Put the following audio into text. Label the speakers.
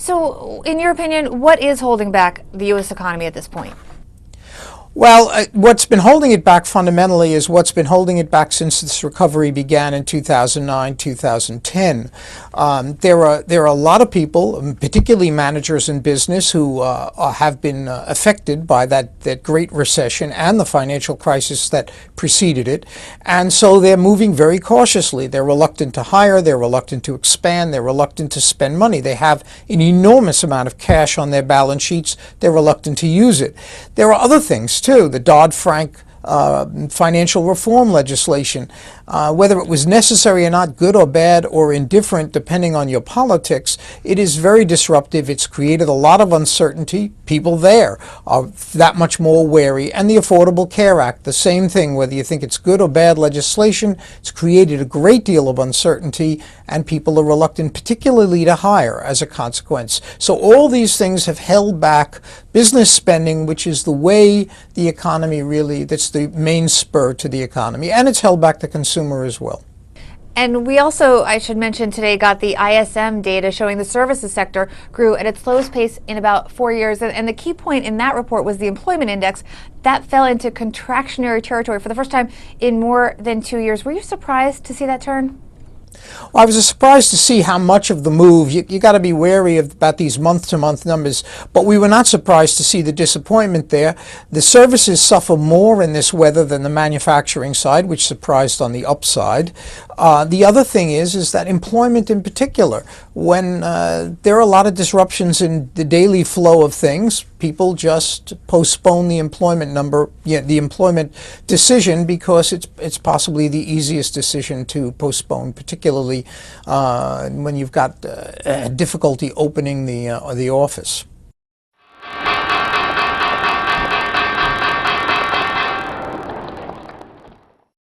Speaker 1: So, in your opinion, what is holding back the U.S. economy at this point?
Speaker 2: Well, what's been holding it back fundamentally is what's been holding it back since this recovery began in 2009, 2010. There are a lot of people, particularly managers in business, who have been affected by that Great Recession and the financial crisis that preceded it. And so they're moving very cautiously. They're reluctant to hire, they're reluctant to expand, they're reluctant to spend money. They have an enormous amount of cash on their balance sheets. They're reluctant to use it. There are other things too. The Dodd-Frank financial reform legislation, whether it was necessary or not, good or bad or indifferent, depending on your politics, it is very disruptive. It's created a lot of uncertainty. People there are that much more wary. And the Affordable Care Act, the same thing, whether you think it's good or bad legislation, it's created a great deal of uncertainty, and people are reluctant particularly to hire as a consequence. So all these things have held back business spending, which is the way the economy really, that's the main spur to the economy, and it's held back the consumer as well.
Speaker 1: And we also, I should mention today, got the ISM data showing the services sector grew at its slowest pace in about 4 years. And the key point in that report was the employment index. That fell into contractionary territory for the first time in more than 2 years. Were you surprised to see that turn?
Speaker 2: Well, I was surprised to see how much of the move. You got to be wary about these month-to-month numbers, but we were not surprised to see the disappointment there. The services suffer more in this weather than the manufacturing side, which surprised on the upside. The other thing is that employment in particular, when there are a lot of disruptions in the daily flow of things, people just postpone the employment number, the employment decision, because it's possibly the easiest decision to postpone, particularly when you've got difficulty opening the office.